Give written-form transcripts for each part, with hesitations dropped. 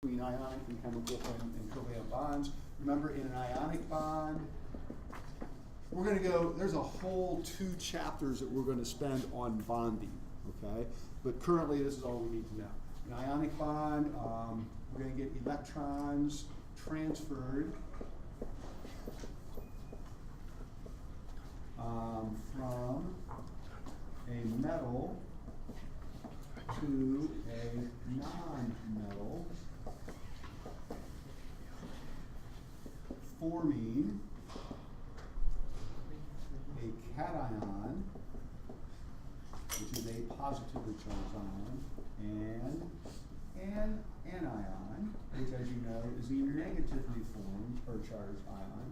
between ionic and chemical and covalent bonds. Remember, in an ionic bond, we're going to go, there's a whole 2 chapters that we're going to spend on bonding, okay? But currently, this is all we need to know. An ionic bond, we're going to get electrons transferred from a metal to a non-metal, forming a cation, which is a positively charged ion, and an anion, which, as you know, is a negatively formed or charged ion.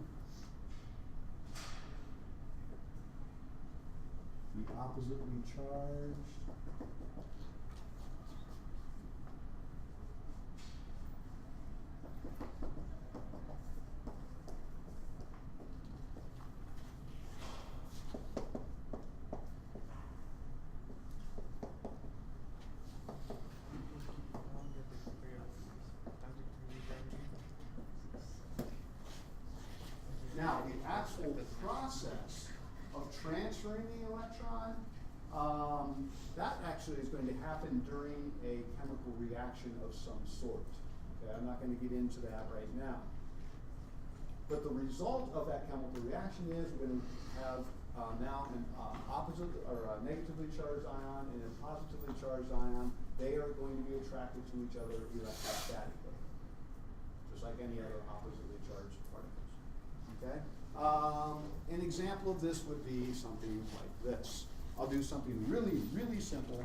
The oppositely charged Now, the actual process of transferring the electron, that actually is going to happen during a chemical reaction of some sort. Okay, I'm not going to get into that right now. But the result of that chemical reaction is we're going to have now an opposite or a negatively charged ion and a positively charged ion. They are going to be attracted to each other electrostatically, just like any other oppositely charged particles. Okay? An example of this would be something like this. I'll do something really, really simple.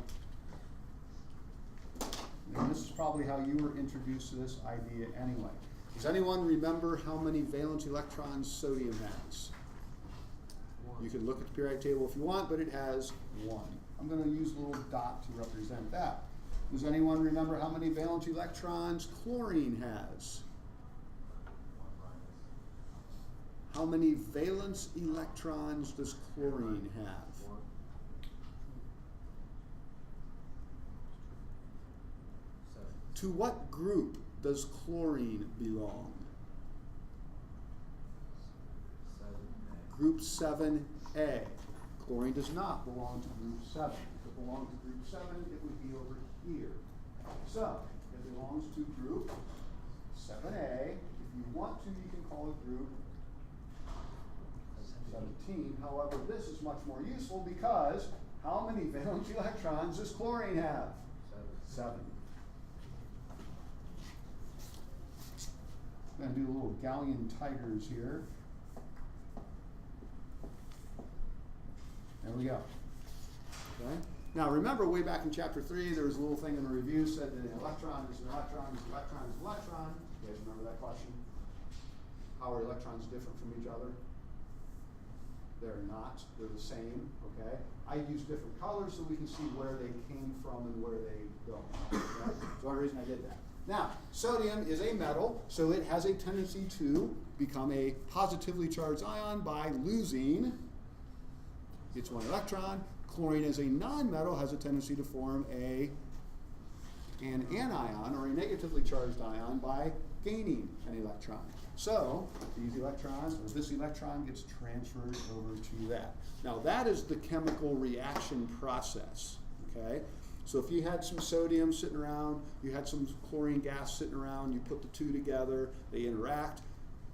And this is probably how you were introduced to this idea anyway. Does anyone remember how many valence electrons sodium has? 1. You can look at the periodic table if you want, but it has 1. I'm going to use a little dot to represent that. Does anyone remember how many valence electrons chlorine has? How many valence electrons does chlorine have? 1. To what group does chlorine belong? 7A. Group 7A. Chlorine does not belong to group 7. If it belonged to group 7, it would be over here. So, it belongs to group 7A. If you want to, you can call it group 17. However, this is much more useful because how many valence electrons does chlorine have? 7. I'm going to do a little galleon tigers here. There we go. Okay. Now remember, way back in chapter 3, there was a little thing in the review said that an electron is an electron is an electron is an electron. You guys remember that question? How are electrons different from each other? They're not. They're the same. Okay. I use different colors so we can see where they came from and where they go. Okay? That's the only reason I did that. Now, sodium is a metal, so it has a tendency to become a positively charged ion by losing its 1 electron. Chlorine as a non-metal has a tendency to form an anion or a negatively charged ion by gaining an electron. So these electrons, or this electron, gets transferred over to that. Now that is the chemical reaction process. Okay. So if you had some sodium sitting around, you had some chlorine gas sitting around, you put the 2 together, they interact,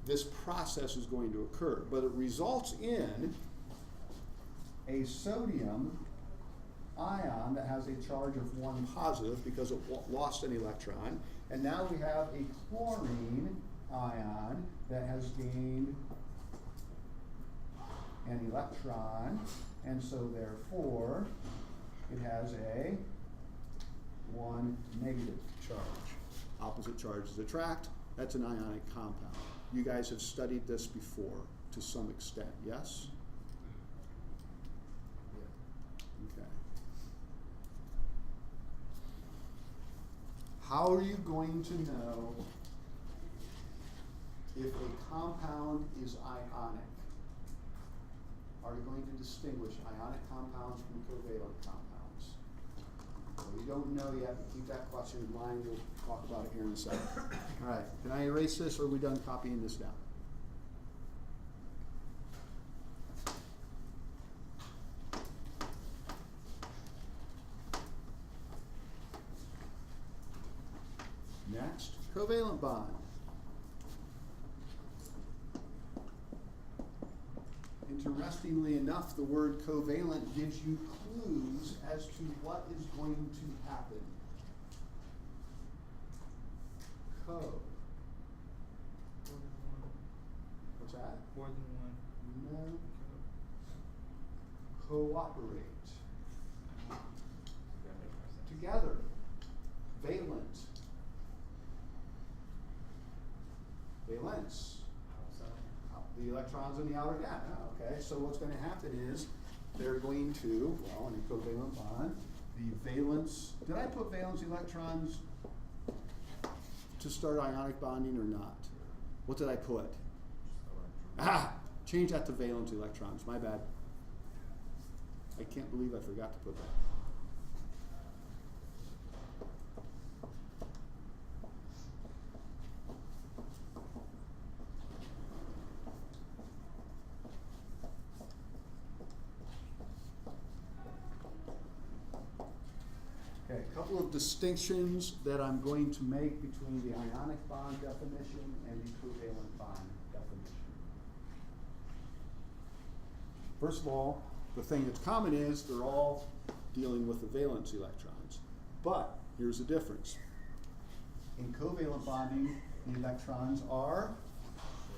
this process is going to occur. But it results in a sodium ion that has a charge of 1 positive because it lost an electron. And now we have a chlorine ion that has gained an electron. And so therefore, it has a 1 negative charge. Opposite charges attract. That's an ionic compound. You guys have studied this before to some extent, yes? Okay. How are you going to know if a compound is ionic? Are you going to distinguish ionic compounds from covalent compounds? So we don't know yet, but keep that question in mind. We'll talk about it here in a second. All right, can I erase this, or are we done copying this down? Next, covalent bond. Interestingly enough, the word covalent gives you clues as to what is going to happen. Co. What's that? More than one. No. Cooperate. That makes more sense. Together. Valent. Valence. The electrons in the outer gap. Okay, so what's going to happen is they're going to, well, in a covalent bond, the valence, did I put valence electrons to start ionic bonding or not? What did I put? Ah, change that to valence electrons, my bad. I can't believe I forgot to put that. Okay, a couple of distinctions that I'm going to make between the ionic bond definition and the covalent bond definition. First of all, the thing that's common is they're all dealing with the valence electrons. But here's the difference. In covalent bonding, the electrons are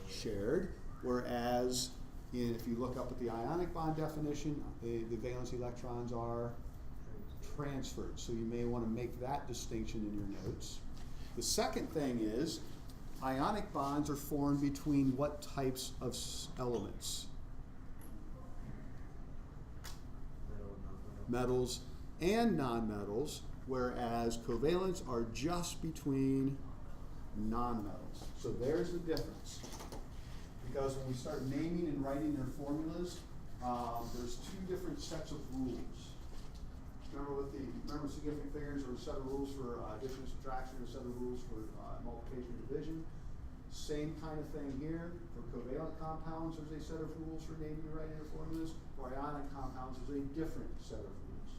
shared, whereas if you look up at the ionic bond definition, the valence electrons are transferred. So you may want to make that distinction in your notes. The second thing is ionic bonds are formed between what types of elements? Metals and nonmetals, whereas covalents are just between nonmetals. So there's the difference. Because when we start naming and writing their formulas, there's two different sets of rules. Remember significant figures or a set of rules for addition, subtraction, or a set of rules for multiplication and division. Same kind of thing here. For covalent compounds, there's a set of rules for naming and writing their formulas. For ionic compounds, there's a different set of rules.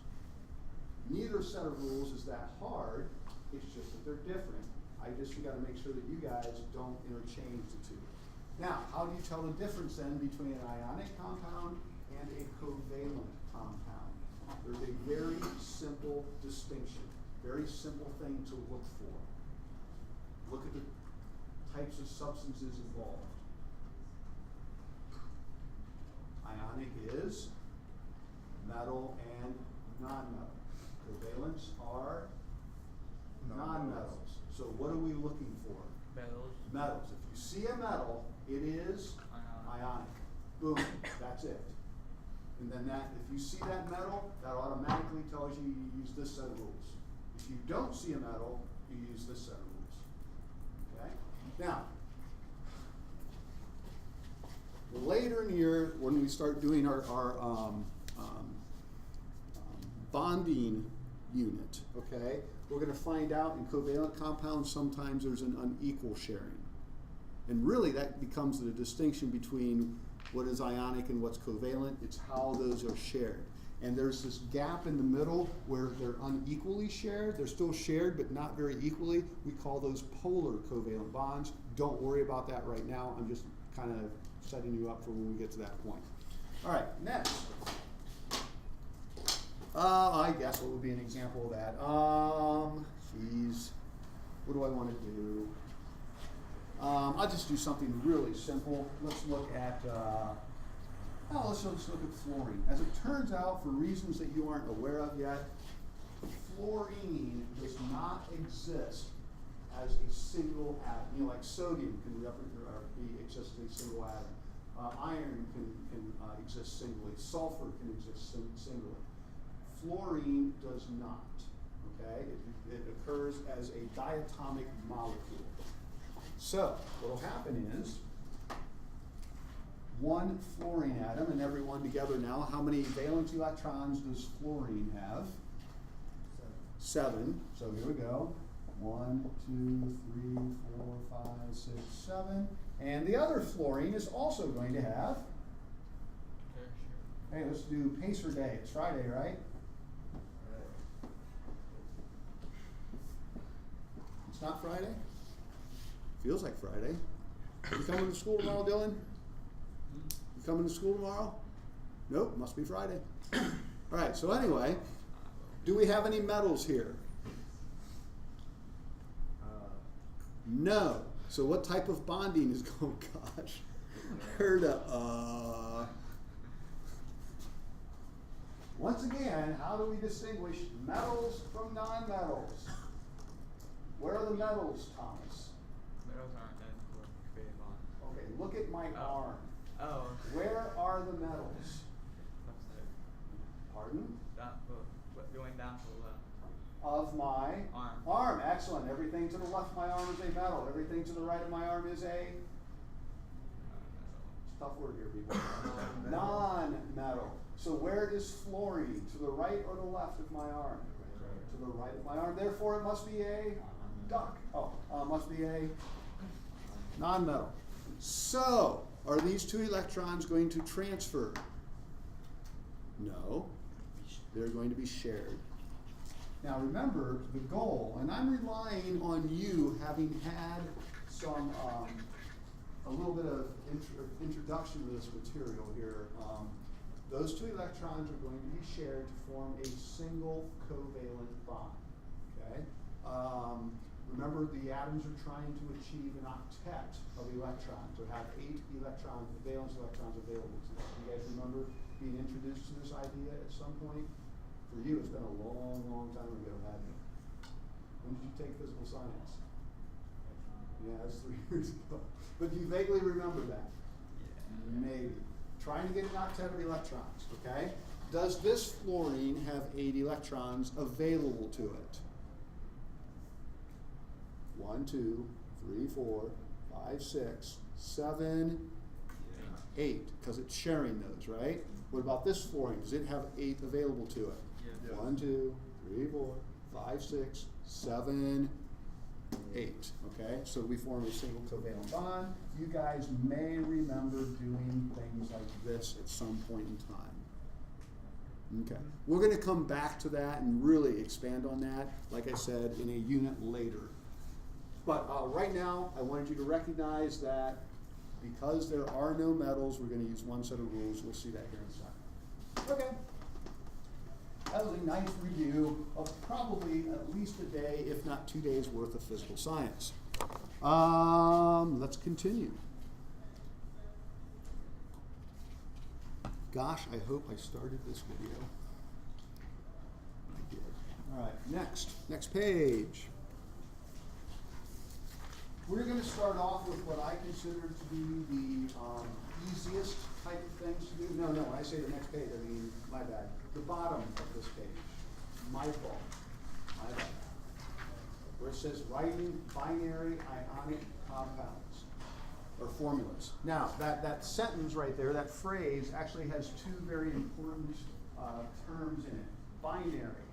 Neither set of rules is that hard. It's just that they're different. You got to make sure that you guys don't interchange the two. Now, how do you tell the difference then between an ionic compound and a covalent compound? There's a very simple distinction, very simple thing to look for. Look at the types of substances involved. Ionic is metal and nonmetal. Covalents are nonmetals. So what are we looking for? Metals. Metals. If you see a metal, it is ionic. Boom, that's it. And then if you see that metal, that automatically tells you you use this set of rules. If you don't see a metal, you use this set of rules. Okay? Now, later in the year, when we start doing our bonding unit, okay, we're going to find out in covalent compounds sometimes there's an unequal sharing. And really that becomes the distinction between what is ionic and what's covalent. It's how those are shared. And there's this gap in the middle where they're unequally shared. They're still shared, but not very equally. We call those polar covalent bonds. Don't worry about that right now. I'm just kind of setting you up for when we get to that point. All right, next. I guess what would be an example of that? Geez, what do I want to do? I'll just do something really simple. Let's look at, let's just look at fluorine. As it turns out, for reasons that you aren't aware of yet, fluorine does not exist as a single atom. You know, like sodium can exist as a single atom. Iron can exist singly. Sulfur can exist singly. Fluorine does not. Okay, it occurs as a diatomic molecule. So, what will happen is, one fluorine atom, and everyone together now, how many valence electrons does fluorine have? 7. So here we go. 1, 2, 3, 4, 5, 6, 7. And the other fluorine is also going to have, hey, let's do Pacer Day. It's Friday, right? It's not Friday? Feels like Friday. You coming to school tomorrow, Dylan? You coming to school tomorrow? Nope, must be Friday. All right, so anyway, do we have any metals here? No. So what type of bonding is going, gosh, heard of, Once again, how do we distinguish metals from non-metals? Where are the metals, Thomas? Metals aren't meant for creating bonds. Okay, look at my arm. Oh. Where are the metals? Left side. Pardon? Going down to the left. Of my arm. Excellent. Everything to the left of my arm is a metal. Everything to the right of my arm is a, it's a tough word here, people. Non-metal. So where is fluorine? To the right or the left of my arm? To the right of my arm. Therefore, it must be a duck. Must be a non-metal. So, are these 2 electrons going to transfer? No. They're going to be shared. Now remember, the goal, and I'm relying on you having had some, a little bit of introduction to this material here. Those 2 electrons are going to be shared to form a single covalent bond, okay? Remember, the atoms are trying to achieve an octet of electrons, or have 8 electrons, valence electrons available to them. You guys remember being introduced to this idea at some point? For you, it's been a long, long time ago, hasn't it? When did you take physical science? Yeah, that's 3 years ago. But do you vaguely remember that? Yeah. Maybe. Trying to get an octet of electrons, okay? Does this fluorine have 8 electrons available to it? 1, 2, 3, 4, 5, 6, 7, 8, because it's sharing those, right? What about this fluorine? Does it have 8 available to it? Yeah. 1, 2, 3, 4, 5, 6, 7, 8. Okay, so we form a single covalent bond. You guys may remember doing things like this at some point in time. Okay, we're going to come back to that and really expand on that, like I said, in a unit later. But right now, I wanted you to recognize that because there are no metals, we're going to use one set of rules. We'll see that here in a second. Okay. That was a nice review of probably at least a day, if not 2 days worth of physical science. Let's continue. Gosh, I hope I started this video. I did. All right, next page. We're going to start off with what I consider to be the easiest type of things to do. No, when I say the next page, I mean, my bad. The bottom of this page. My fault. My bad. Where it says writing binary ionic compounds or formulas. Now, that sentence right there, that phrase, actually has 2 very important terms in it. Binary.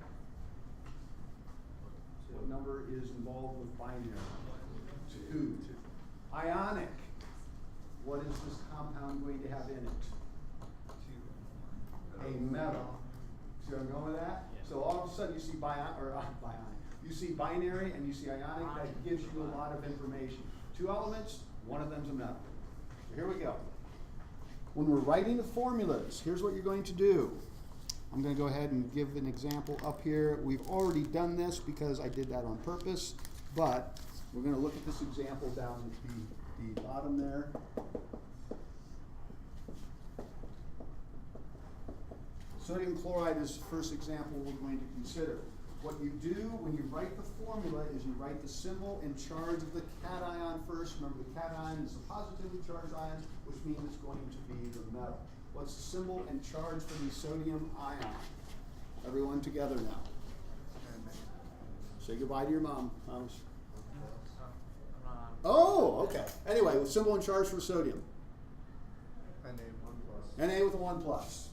So what number is involved with binary? 2. Ionic. What is this compound going to have in it? 2. A metal. See where I'm going with that? Yeah. So all of a sudden you see you see binary and you see ionic. That gives you a lot of information. 2 elements, one of them's a metal. So here we go. When we're writing the formulas, here's what you're going to do. I'm going to go ahead and give an example up here. We've already done this because I did that on purpose, but we're going to look at this example down at the bottom there. Sodium chloride is the first example we're going to consider. What you do when you write the formula is you write the symbol and charge of the cation first. Remember, the cation is a positively charged ion, which means it's going to be the metal. What's the symbol and charge for the sodium ion? Everyone together now. Say goodbye to your mom, Thomas. Oh, okay. Anyway, with symbol and charge for sodium. Na with a 1 plus.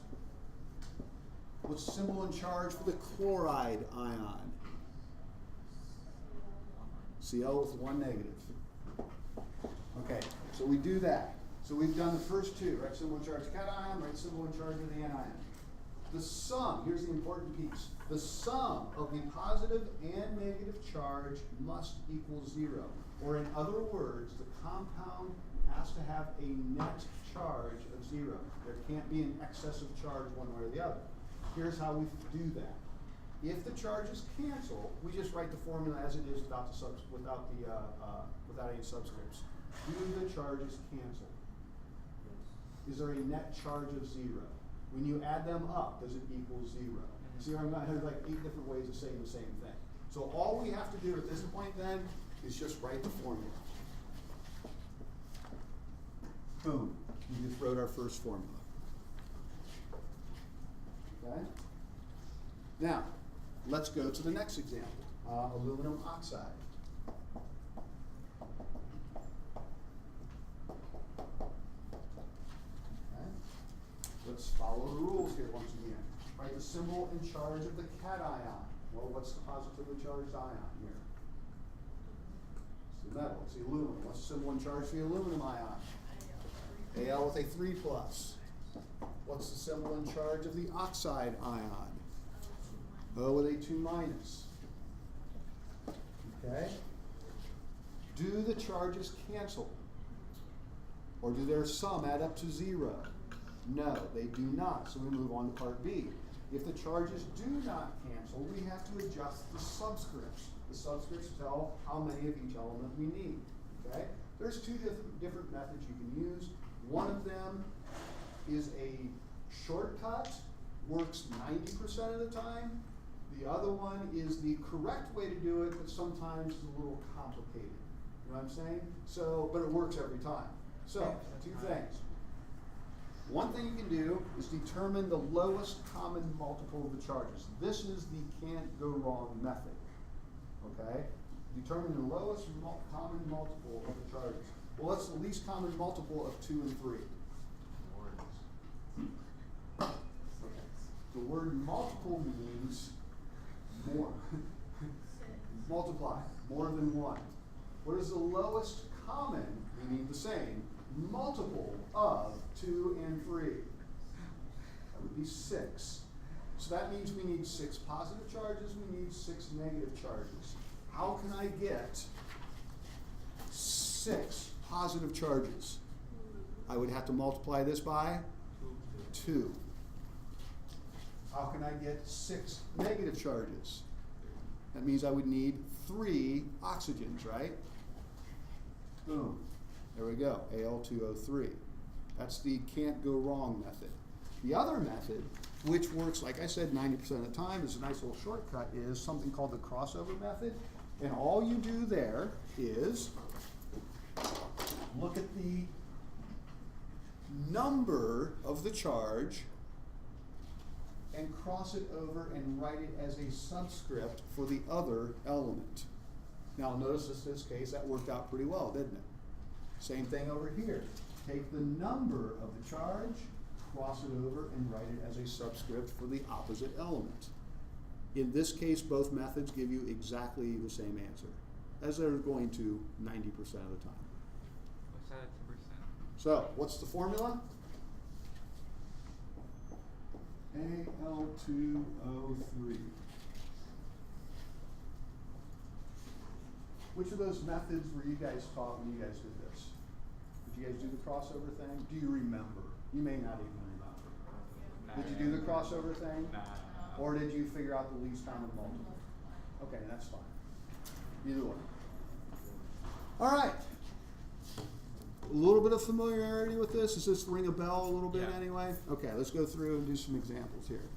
What's the symbol and charge for the chloride ion? Cl with one negative. Okay, so we do that. So we've done the first two, right symbol in charge of cation, right symbol in charge of the anion. The sum, here's the important piece. The sum of the positive and negative charge must equal 0. Or in other words, the compound has to have a net charge of 0. There can't be an excessive charge one way or the other. Here's how we do that. If the charges cancel, we just write the formula as it is without any subscripts. Do the charges cancel? Is there a net charge of 0? When you add them up, does it equal 0? See, I'm going to have like 8 different ways of saying the same thing. So all we have to do at this point then is just write the formula. Boom. We just wrote our first formula. Okay? Now, let's go to the next example. Aluminum oxide. Okay? Let's follow the rules here once again. Write the symbol in charge of the cation. Well, what's the positively charged ion here? It's the metal, it's the aluminum. What's the symbol in charge for the aluminum ion? Al with a 3 plus. What's the symbol in charge of the oxide ion? O with a 2 minus. Okay? Do the charges cancel? Or do their sum add up to 0? No, they do not, so we move on to part B. If the charges do not cancel, we have to adjust the subscripts. The subscripts tell how many of each element we need. Okay? There's two different methods you can use. One of them is a shortcut, works 90% of the time. The other one is the correct way to do it, but sometimes it's a little complicated. You know what I'm saying? So, but it works every time. So, two things. One thing you can do is determine the lowest common multiple of the charges. This is the can't go wrong method. Okay? Determine the lowest common multiple of the charges. Well, what's the least common multiple of 2 and 3? Okay. The word multiple means more. Multiply, more than 1. What is the lowest common, meaning the same, multiple of 2 and 3? That would be 6. So that means we need 6 positive charges, we need 6 negative charges. How can I get 6 positive charges? I would have to multiply this by 2. How can I get 6 negative charges? That means I would need 3 oxygens, right? Boom. There we go, Al2O3. That's the can't go wrong method. The other method, which works, like I said, 90% of the time, is a nice little shortcut, is something called the crossover method. And all you do there is look at the number of the charge and cross it over and write it as a subscript for the other element. Now notice in this case that worked out pretty well, didn't it? Same thing over here. Take the number of the charge, cross it over, and write it as a subscript for the opposite element. In this case, both methods give you exactly the same answer, as they're going to 90% of the time. What's that 2%? So, what's the formula? Al2O3. Which of those methods were you guys taught when you guys did this? Did you guys do the crossover thing? Do you remember? You may not even remember. Did you do the crossover thing? Nah. Or did you figure out the least common multiple? Okay, that's fine. Either one. All right. A little bit of familiarity with this. Does this ring a bell a little bit anyway? Okay, let's go through and do some examples here.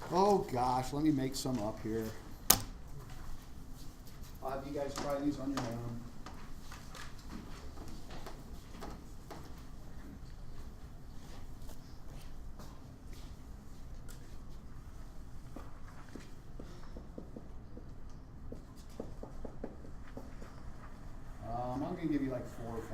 Oh gosh, let me make some up here. I'll have you guys try these on your own. I'm going to give you like 4 or 5.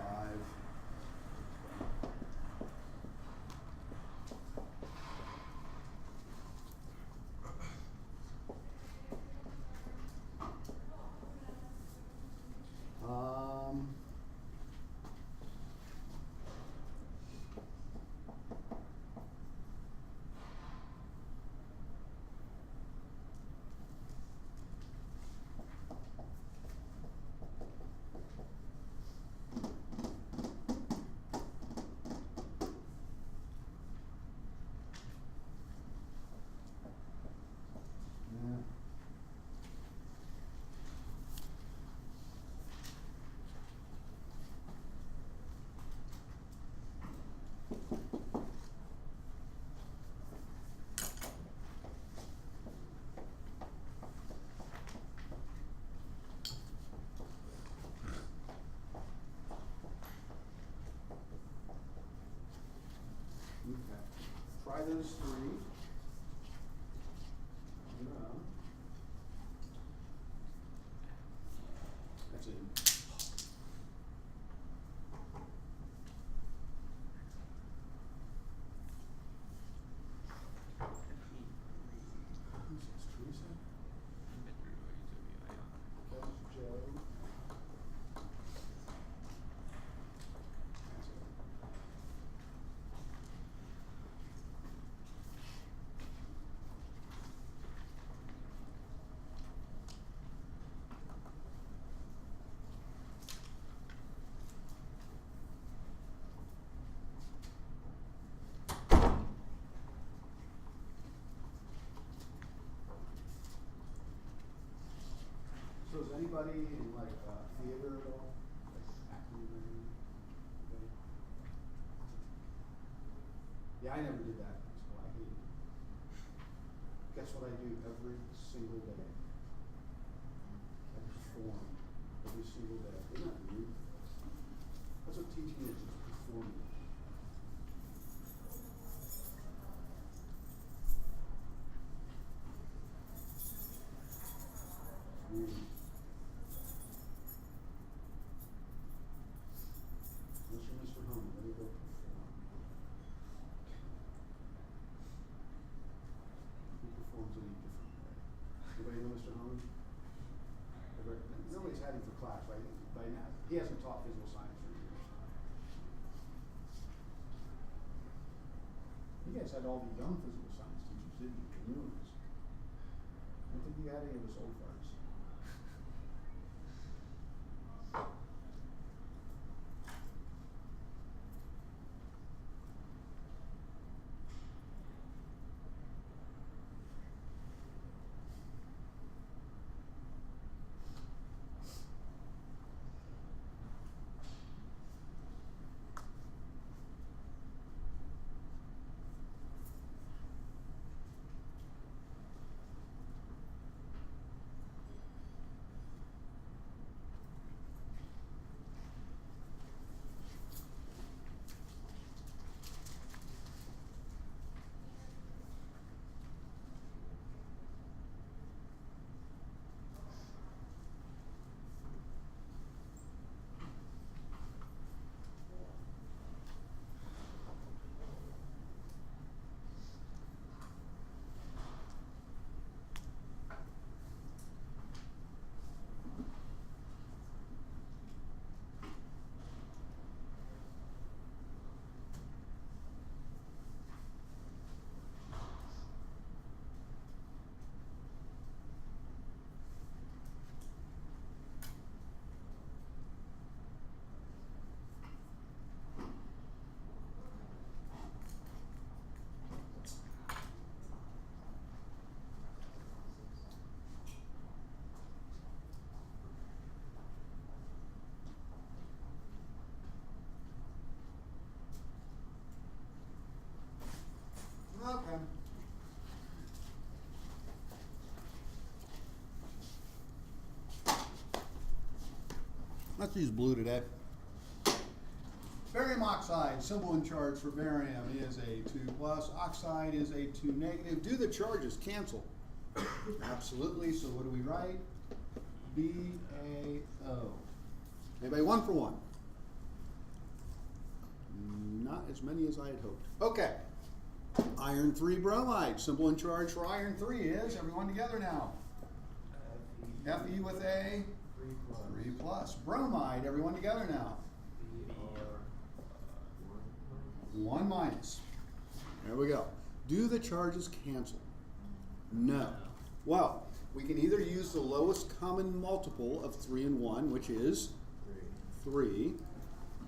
is 3. That's it. Who's this, Teresa? That's Joe. That's it. So is anybody in like theater at all? Like acting or anything? Okay. Yeah, I never did that in school. I hated it. Guess what I do every single day? I perform every single day. Isn't that weird? That's what teaching is, it's performing. Weird. Unless you're Mr. Homer, let me go perform. Who performs any different way? Anybody know Mr. Homer? Nobody's had him for class, right? By now, he hasn't taught physical science for years. You guys had all the young physical science teachers, didn't you? The new ones. I don't think you had any of us old farts. Okay. Let's use blue today. Barium oxide, symbol in charge for barium is a 2+, oxide is a 2-. Do the charges cancel? Absolutely, so what do we write? BaO. Anybody 1 for 1? Not as many as I had hoped. Okay. Iron 3 bromide, symbol in charge for iron 3 is, everyone together now. Fe with a 3+. Bromide, everyone together now. 1-. There we go. Do the charges cancel? No. Well, we can either use the lowest common multiple of 3 and 1, which is 3.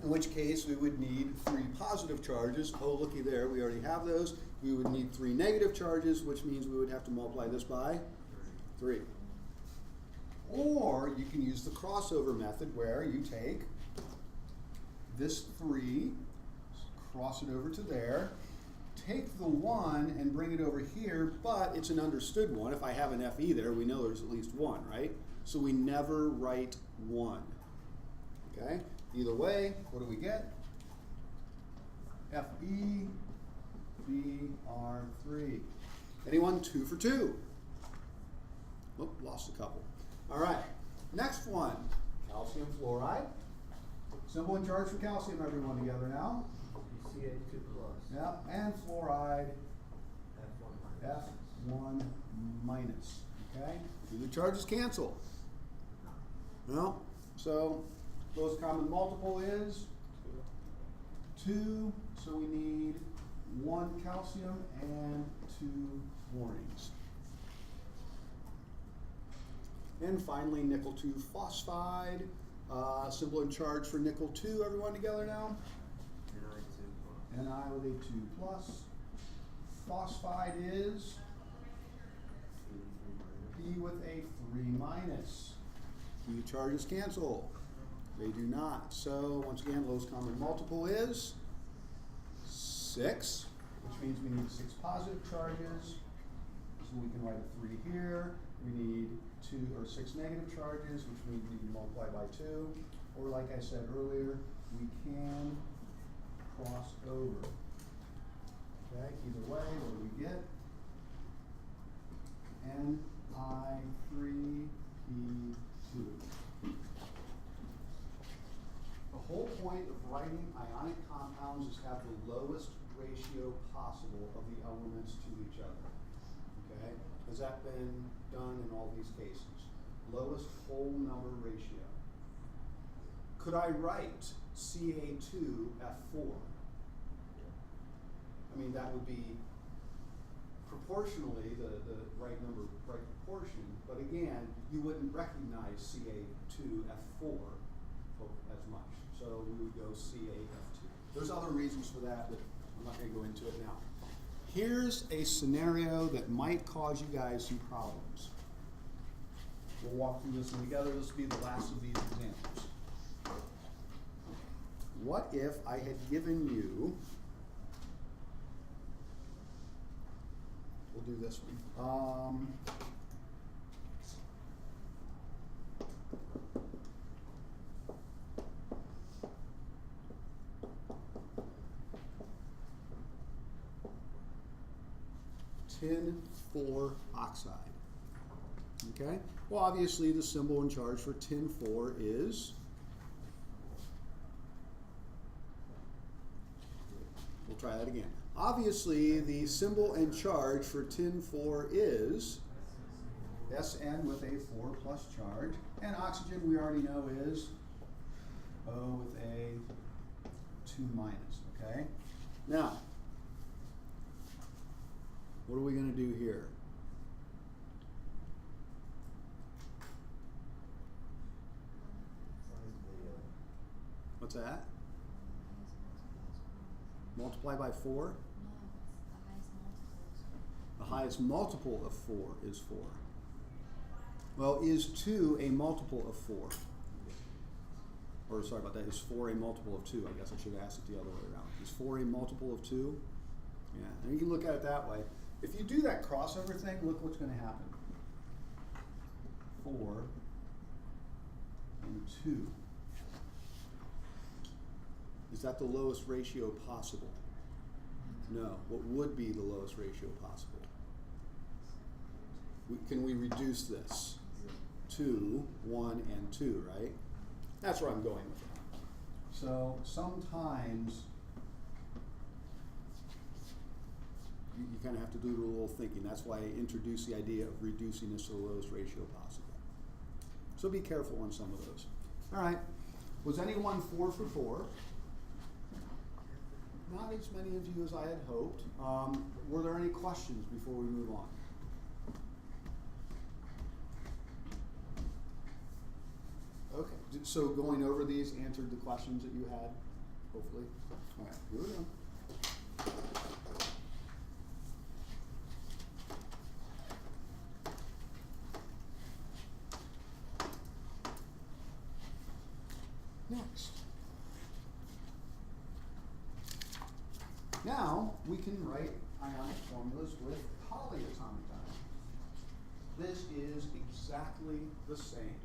In which case we would need 3 positive charges. Oh, looky there, we already have those. We would need 3 negative charges, which means we would have to multiply this by 3. Or you can use the crossover method where you take this 3, cross it over to there, take the 1 and bring it over here, but it's an understood 1. If I have an Fe there, we know there's at least 1, right? So we never write 1. Okay? Either way, what do we get? Fe Br3. Anyone 2 for 2? Oh, lost a couple. All right, next one, calcium fluoride. Symbol and charge for calcium, everyone together now. Ca2+. Yeah, and fluoride, F1-. F1 minus. Okay, do the charges cancel? No. So lowest common multiple is 2. So we need 1 calcium and 2 fluorines. And finally, nickel 2 phosphide. Symbol and charge for nickel 2. Everyone together now. Ni2+. Ni with a 2 plus. Phosphide is P with a 3 minus. Q charges cancel. They do not. So once again, lowest common multiple is 6, which means we need 6 positive charges. So we can write a 3 here. We need 6 negative charges, which means we need to multiply by 2. Or like I said earlier, we can cross over. Okay, either way, what do we get? Ni3P2. The whole point of writing ionic compounds is have the lowest ratio possible of the elements to each other. Okay? Has that been done in all these cases? Lowest whole number ratio. Could I write Ca2F4? I mean, that would be proportionally the right number, right proportion, but again, you wouldn't recognize Ca2F4 as much. So we would go Ca-F2. There's other reasons for that, but I'm not going to go into it now. Here's a scenario that might cause you guys some problems. We'll walk through this one together. This will be the last of these examples. What if I had given you, we'll do this one. 10,4 oxide. Okay? Well, obviously the symbol and charge for tin-4 is, we'll try that again. Obviously the symbol and charge for tin-4 is Sn with a 4 plus charge, and oxygen we already know is O with a 2 minus, okay? Now, what are we going to do here? What's that? Multiply by 4? No, it's The highest multiple of 4 is 4. Well, is 2 a multiple of 4? Or sorry about that, is 4 a multiple of 2? I guess I should have asked it the other way around. Is 4 a multiple of 2? Yeah, and you can look at it that way. If you do that crossover thing, look what's going to happen. 4 and 2. Is that the lowest ratio possible? No. What would be the lowest ratio possible? Can we reduce this? 2, 1, and 2, right? That's where I'm going with it. So sometimes you kind of have to do a little thinking. That's why I introduced the idea of reducing this to the lowest ratio possible. So be careful on some of those. All right. Was anyone 4 for 4? Not as many of you as I had hoped. Were there any questions before we move on? Okay, so going over these answered the questions that you had, hopefully. All right, here we go. Next. Now we can write ionic formulas with polyatomic ions. This is exactly the same.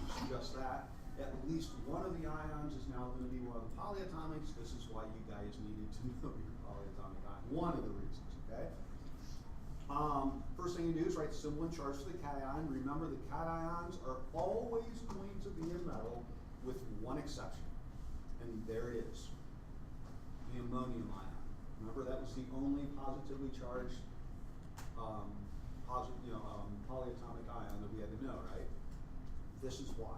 It's just that at least one of the ions is now going to be one of the polyatomics. This is why you guys needed to know your polyatomic ion. One of the reasons, okay? First thing you do is write the symbol and charge for the cation. Remember, the cations are always going to be in metal with one exception. And there it is, the ammonium ion. Remember, that was the only positively charged polyatomic ion that we had to know, right? This is why.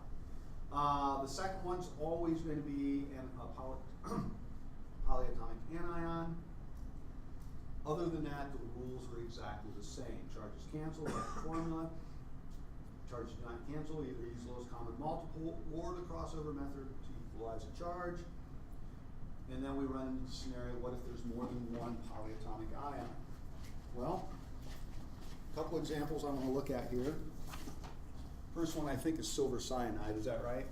The second one's always going to be a polyatomic anion. Other than that, the rules are exactly the same. Charges cancel, like the formula. Charges do not cancel, either use lowest common multiple or the crossover method to equalize a charge. And then we run into the scenario, what if there's more than one polyatomic ion? Well, a couple examples I want to look at here. First one I think is silver cyanide, is that right?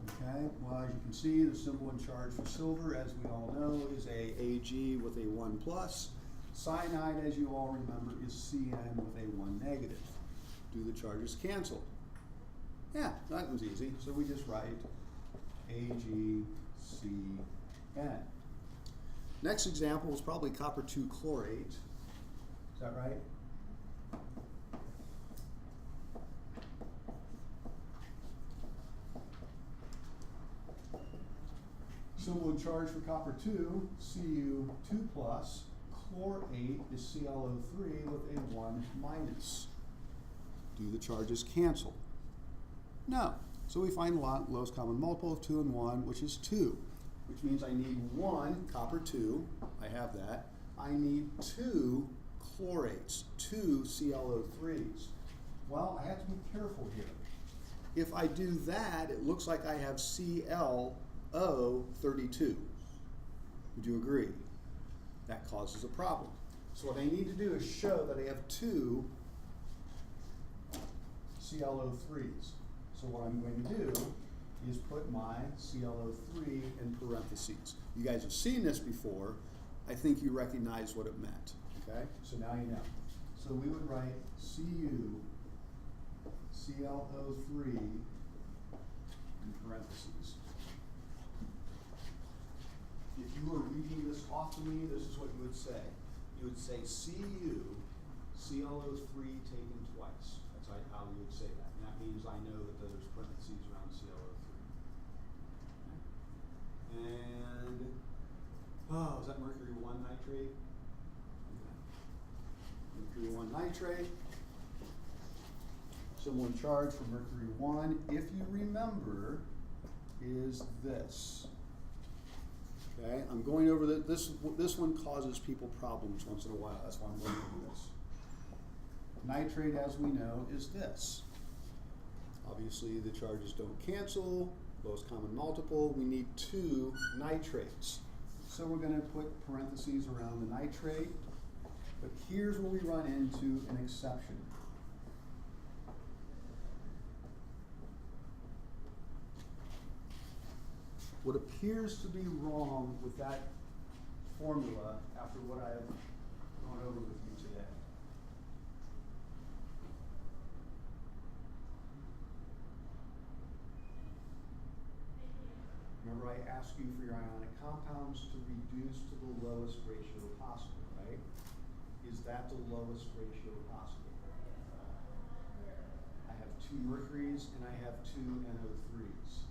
Okay, well, as you can see, the symbol and charge for silver, as we all know, is a Ag with a 1 plus. Cyanide, as you all remember, is Cn with a 1 negative. Do the charges cancel? Yeah, that one's easy. So we just write AgCN. Next example is probably copper 2 chlorate. Is that right? Symbol and charge for copper 2, Cu2 plus. Chlorate is ClO3 with a 1 minus. Do the charges cancel? No. So we find lowest common multiple of 2 and 1, which is 2, which means I need 1 copper 2. I have that. I need 2 chlorates, 2 ClO3s. Well, I have to be careful here. If I do that, it looks like I have ClO32. Would you agree? That causes a problem. So what I need to do is show that I have 2 ClO3s. So what I'm going to do is put my ClO3 in parentheses. You guys have seen this before. I think you recognize what it meant. Okay? So now you know. So we would write Cu ClO3 in parentheses. If you were reading this off to me, this is what you would say. You would say Cu ClO3 taken twice. That's how you would say that. And that means I know that there's parentheses around ClO3. Okay. And, is that mercury 1 nitrate? Okay. Mercury 1 nitrate. Symbol and charge for mercury 1, if you remember, is this. Okay, I'm going over this one causes people problems once in a while. That's why I'm going over this. Nitrate, as we know, is this. Obviously, the charges don't cancel. Lowest common multiple. We need 2 nitrates. So we're going to put parentheses around the nitrate. But here's where we run into an exception. What appears to be wrong with that formula after what I have gone over with you today. Remember, I asked you for your ionic compounds to reduce to the lowest ratio possible, right? Is that the lowest ratio possible? I have 2 mercuries and I have 2 NO3s.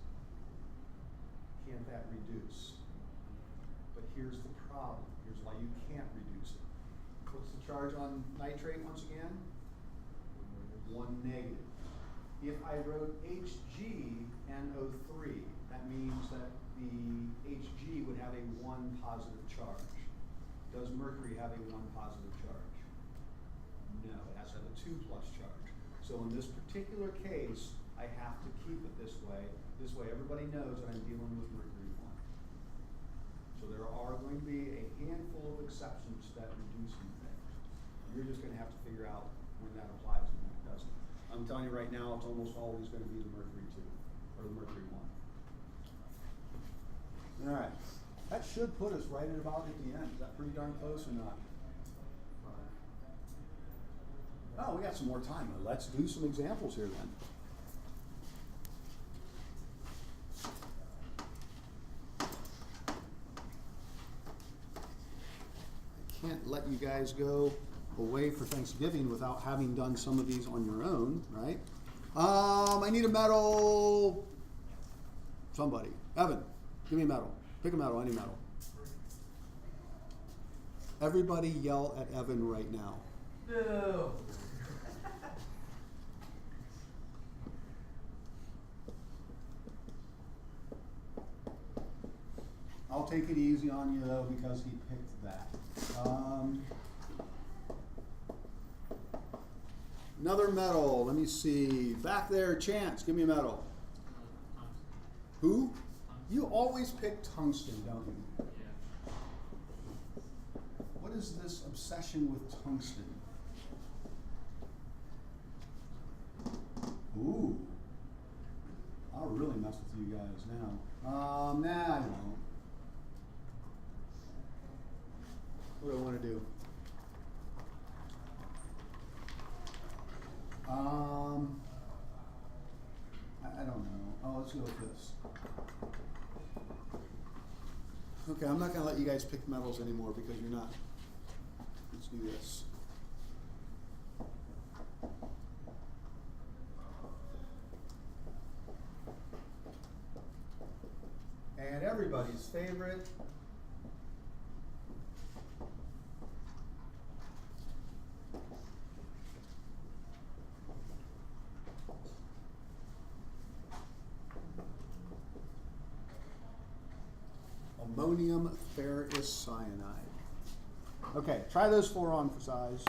Can't that reduce? But here's the problem. Here's why you can't reduce it. What's the charge on nitrate once again? 1 negative. If I wrote HgNO3, that means that the Hg would have a 1 positive charge. Does mercury have a 1 positive charge? No, it has to have a 2 plus charge. So in this particular case, I have to keep it this way. This way everybody knows that I'm dealing with mercury 1. So there are going to be a handful of exceptions to that reducing thing. You're just going to have to figure out when that applies and when it doesn't. I'm telling you right now, it's almost always going to be the mercury 2, or the mercury 1. All right. That should put us right at about at the end. Is that pretty darn close or not? Oh, Well, we got some more time. Let's do some examples here then. I can't let you guys go away for Thanksgiving without having done some of these on your own, right? I need a medal. Somebody. Evan, give me a medal. Pick a medal, any medal. Everybody yell at Evan right now. No. I'll take it easy on you though because he picked that. Another medal. Let me see. Back there, Chance. Give me a medal. Who? You always pick tungsten, don't you? Yeah. What is this obsession with tungsten? Ooh. I'll really mess with you guys now. Nah, I won't. What do I want to do? I don't know. Oh, let's go with this. Okay, I'm not going to let you guys pick medals anymore because you're not. Let's do this. And everybody's favorite. Ammonium ferrous cyanide. Okay, try those 4 on for size.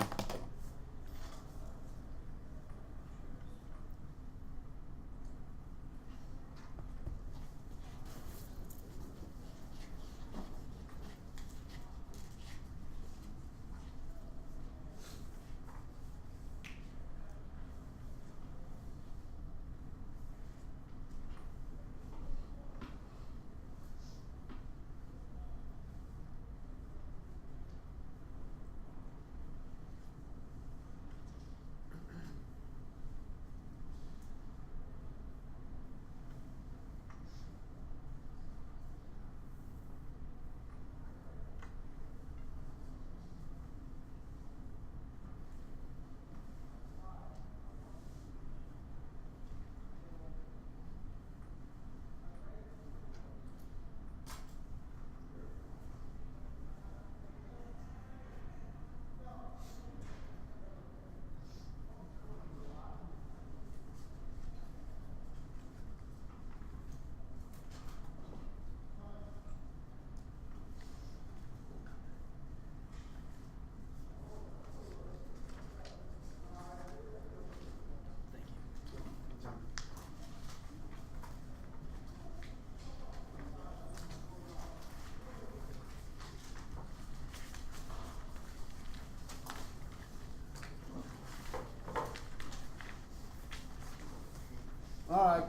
All right.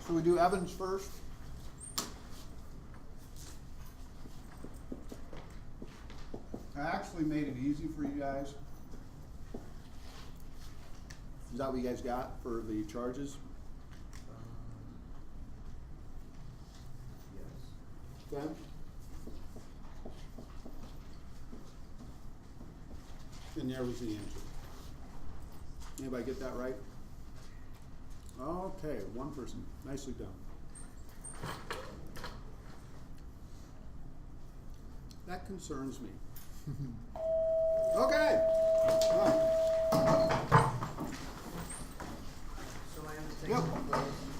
Should we do Evans first? I actually made it easy for you guys. Is that what you guys got for the charges? Yes. Okay. And there was the answer. Anybody get that right? Okay, one person. Nicely done. That concerns me. Okay. All right. So I have to take Yep. one of those.